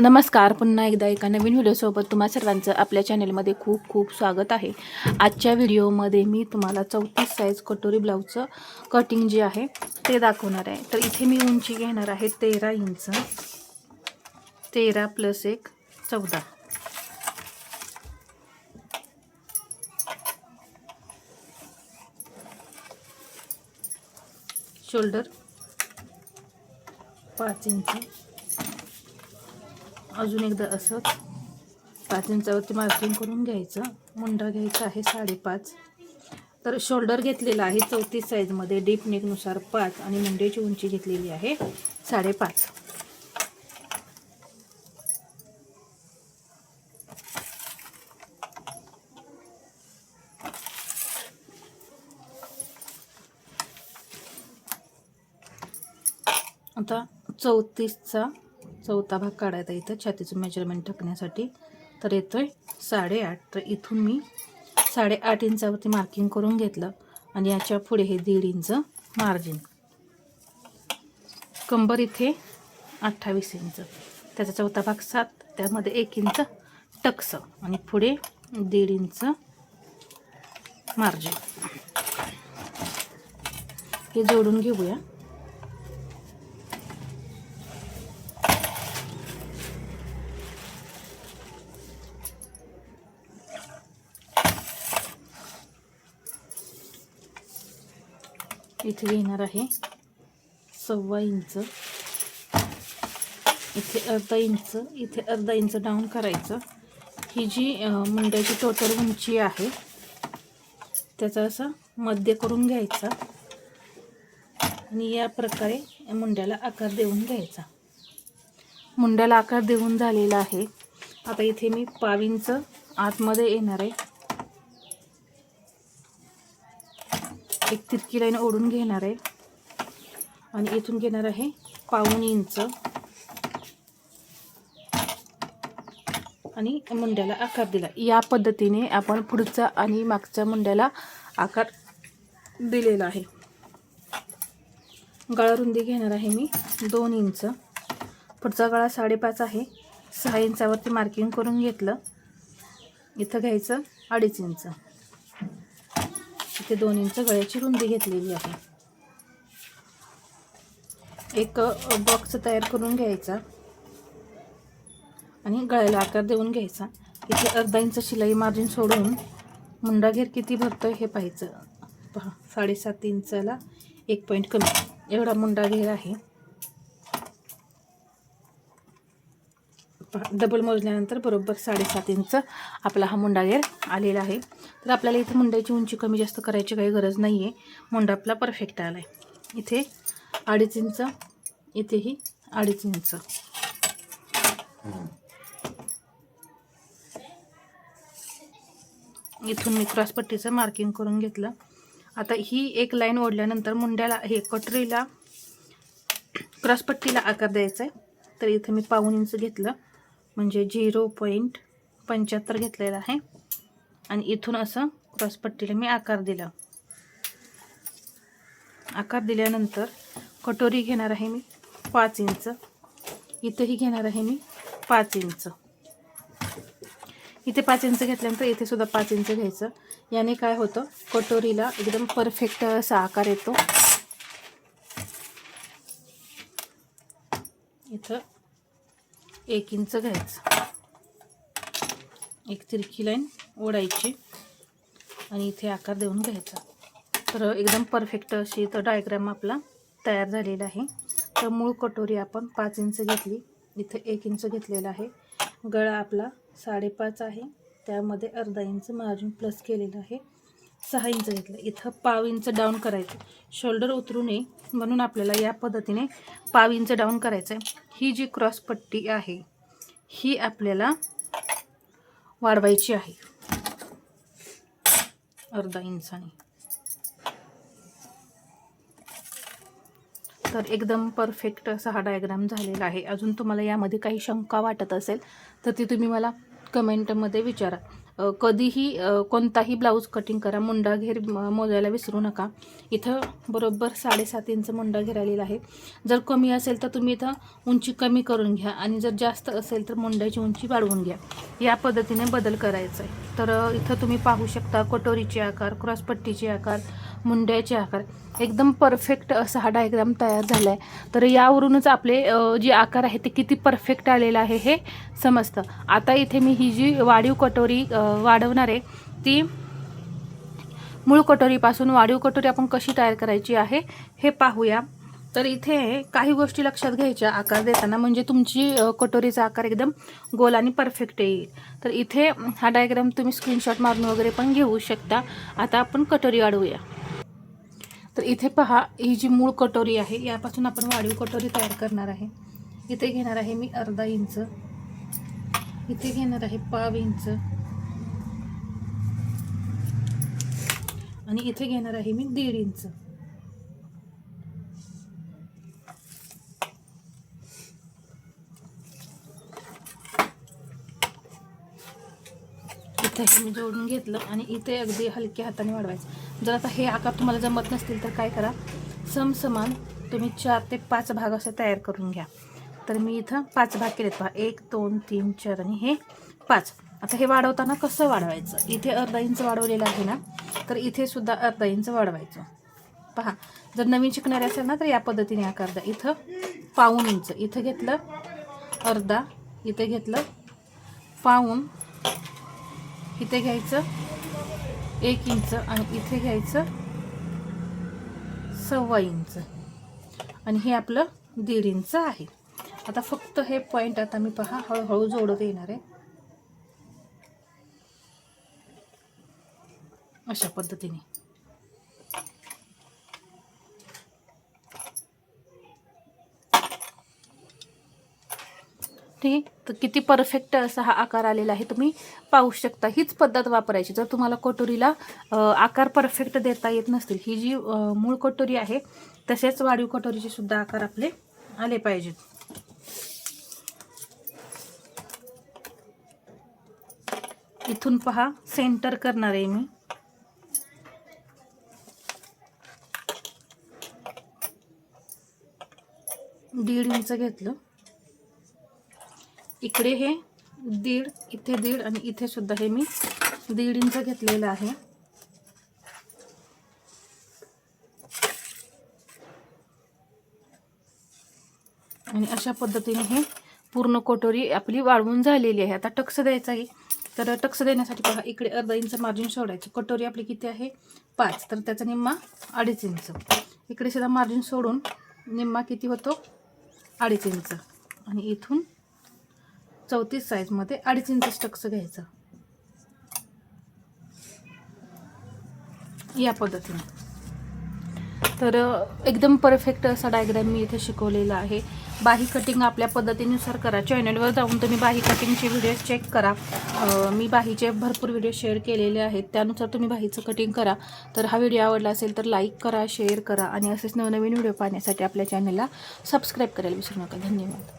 नमस्कार. पुन्हा एकदा एका नवीन व्हिडिओसोबत तुम्हा सर्वांचं आपल्या चॅनलमध्ये खूप खूप स्वागत आहे. आजच्या व्हिडिओमध्ये मी तुम्हाला 34 साईज कटोरी ब्लाऊजचं कटिंग जे आहे ते दाखवणार आहे. तर इथे मी उंची घेणार आहे 13 इंच. 13 + 1 14. Shoulder 5 inch. अजून एकदा असं 5 इंचावरती मार्किंग करून घ्यायचं. मुंडा घ्यायचा आहे 5.5. तर शोल्डर घेतलेला आहे 34 साईजमध्ये डीप नेकनुसार 5 आणि मुंड्याची उंची घेतलेली आहे 5.5. आता 34चा चौथा भाग काढायचा इथं छातीचं मेजरमेंट टाकण्यासाठी. तर येतोय 8.5. तर इथून मी 8.5 इंचावरती मार्किंग करून घेतलं आणि याच्या पुढे हे 1.5 इंच मार्जिन. कंबर इथे 28 इंच, त्याचा चौथा भाग 7, त्यामध्ये 1 इंच टक्स आणि पुढे 1.5 इंच मार्जिन. हे जोडून घेऊया. इथे घेणार आहे 1.25 इंच, इथे अर्धा इंच, इथे अर्धा इंच डाऊन करायचं. ही जी मुंड्याची टोटल उंची आहे त्याचा असं मध्य करून घ्यायचा आणि या प्रकारे मुंड्याला आकार देऊन घ्यायचा. मुंड्याला आकार देऊन झालेला आहे. आता इथे मी 1.5 इंच आतमध्ये येणार आहे. एक तिरकी लाईन ओढून घेणार आहे आणि इथून घेणार आहे 1.25 इंच आणि मुंड्याला आकार दिला. या पद्धतीने आपण पुढचा आणि मागच्या मुंड्याला आकार दिलेला आहे. गळा रुंदी घेणार आहे मी 2 इंच. पुढचा गळा 5.5 आहे. 6 इंचावरती मार्किंग करून घेतलं. इथं घ्यायचं 2.5 इंच. इथे 2 इंच गळ्याची रुंदी घेतलेली आहे. एक बॉक्स तयार करून घ्यायचा आणि गळ्याला आकार देऊन घ्यायचा. इथे अर्धा इंच शिलाई मार्जिन सोडून मुंडा घेर किती भरतोय हे पाहायचं. पहा, 7.5 इंचाला 1 पॉईंट कमी एवढा मुंडा घेर आहे. डबल मोजल्यानंतर बरोबर 7.5 इंच आपला हा मुंडा घेर आलेला आहे. तर आपल्याला इथे मुंड्याची उंची कमी जास्त करायची काही गरज नाही आहे. मुंडा आपला परफेक्ट आला आहे. इथे 2.5 इंच, इथेही 2.5 इंच. इथून मी क्रॉसपट्टीचं मार्किंग करून घेतलं. आता ही एक लाईन ओढल्यानंतर मुंड्याला हे कटोरीला क्रॉसपट्टीला आकार द्यायचा आहे. तर इथे मी 1.25 इंच घेतलं म्हणजे 0.75 घेतलेला आहे आणि इथून असं क्रॉसपट्टीला मी आकार दिला. आकार दिल्यानंतर कटोरी घेणार आहे मी 5 इंच. इथेही घेणार आहे मी 5 इंच. इथे 5 इंच घेतल्यानंतर इथे सुद्धा 5 इंच घ्यायचं. याने काय होतं, कटोरीला एकदम परफेक्ट असा आकार येतो. इथं 1 इंच घ्यायचं. एक तिरकी लाईन ओढायची आणि इथे आकार देऊन घ्यायचा. तर एकदम परफेक्ट अशी इथं डायग्राम आपला तयार झालेला आहे. तर मूळ कटोरी आपण 5 इंच घेतली. इथे 1 इंच घेतलेला आहे. गळा आपला 5.5 आहे, त्यामध्ये अर्धा इंच मार्जिन प्लस केलेलं आहे. 6 इंच घेतलं. इथं 1.5 इंच डाऊन करायचं. शोल्डर उतरू नये म्हणून आपल्याला या पद्धतीने 1.5 इंच डाऊन करायचं आहे. ही जी क्रॉस पट्टी आहे ही आपल्याला वाढवायची आहे अर्धा इंचाने. तर एकदम परफेक्ट असा हा डायग्राम झालेला आहे. अजून तुम्हाला यामध्ये काही शंका वाटत असेल तर ती तुम्ही मला कमेंटमध्ये विचारा. कधीही कोणताही ब्लाऊज कटिंग करा, मुंडा घेर मोजायला विसरू नका. इथं बरोबर 7.5 इंच मुंडा घेर आलेला आहे. जर कमी असेल तर तुम्ही इथं उंची कमी करून घ्या आणि जर जास्त असेल तर मुंड्याची उंची वाढवून घ्या. या पद्धतीने बदल करायचा आहे. तर इथं तुम्ही पाहू शकता कटोरीचे आकार, क्रॉसपट्टीचे आकार, मुंड्याचे आकार एकदम परफेक्ट असा हा डायग्राम तयार झाला आहे. तर यावरूनच आपले जे आकार आहे ते किती परफेक्ट आलेलं आहे हे समजतं. आता इथे मी ही जी वाढीव कटोरी वाढवणार आहे ती मूळ कटोरीपासून वाढीव कटोरी आपण कशी तयार करायची आहे हे पाहूया. तर इथे काही गोष्टी लक्षात घ्यायच्या आकार देताना, म्हणजे तुमची कटोरीचा आकार एकदम गोल आणि परफेक्ट येईल. तर इथे हा डायग्राम तुम्ही स्क्रीनशॉट मारून वगैरे पण घेऊ शकता. आता आपण कटोरी वाढवूया. तर इथे पहा, ही जी मूळ कटोरी आहे यापासून आपण वाढीव कटोरी तयार करणार आहे. इथे घेणार आहे मी अर्धा इंच, इथे घेणार आहे पाव इंच आणि इथे घेणार आहे मी 1.5 इंच. इथे मी जोडून घेतलं आणि इथे अगदी हलक्या हाताने वाढवायचं. जर आता हे आकार तुम्हाला जमत नसतील तर काय करा, समसमान तुम्ही 4 ते 5 भाग असे तयार करून घ्या. तर मी इथं 5 भाग केलेत पहा, 1 2 3 4 आणि हे 5. आता हे वाढवताना कसं वाढवायचं, इथे अर्धा इंच वाढवलेलं आहे ना, तर इथे सुद्धा अर्धा इंच वाढवायचं. पहा, जर नवीन शिकणारे असेल ना तर या पद्धतीने आकार द्या. इथं पाऊण इंच, इथं घेतलं अर्धा, इथे घेतलं पाऊण, इथे घ्यायचं 1 इंच आणि इथे घ्यायचं 1.25 इंच आणि हे आपलं 1.5 इंच आहे. आता फक्त हे पॉईंट आता मी पहा हळूहळू जोडत येणार आहे अशा पद्धतीने. ठीक, तर किती परफेक्ट असा हा आकार आलेला आहे तुम्ही पाहू शकता. हीच पद्धत वापरायची जर तुम्हाला कटोरीला आकार परफेक्ट देता येत नसतील. ही जी मूळ कटोरी आहे तसेच वाढीव कटोरीचे सुद्धा आकार आपले आले पाहिजेत. इथून पहा सेंटर करणार आहे मी. दीड इंच घेतलं, इकडे हे 1.5, इथे 1.5 आणि इथे सुद्धा हे मी 1.5 इंच घेतलेलं आहे. आणि अशा पद्धतीने हे पूर्ण कटोरी आपली वाढवून झालेली आहे. आता टक्स द्यायचा आहे. तर टक्स देण्यासाठी बघा, इकडे अर्धा इंच मार्जिन सोडायचं. कटोरी आपली किती आहे 5, तर त्याचा निम्मा 2.5 इंच. इकडे सुद्धा मार्जिन सोडून निम्मा किती होतो 2.5 इंच आणि इथून 34 साईजमध्ये 2.5 इंच टक्स घ्यायचा या पद्धतीने. तर एकदम परफेक्ट असा डायग्राम मी इथे शिकवलेला आहे. बाही कटिंग आपल्या पद्धतीनुसार करा. चॅनलवर जाऊन तुम्ही बाही कटिंगचे व्हिडिओ चेक करा. मी बाहीचे भरपूर व्हिडिओ शेअर केलेले आहेत, त्यानुसार तुम्ही बाहीचं कटिंग करा. तर हा व्हिडिओ आवडला असेल तर लाईक करा, शेअर करा आणि असेच नवनवीन व्हिडिओ पाहण्यासाठी आपल्या चॅनलला सबस्क्राईब करायला विसरू नका. धन्यवाद.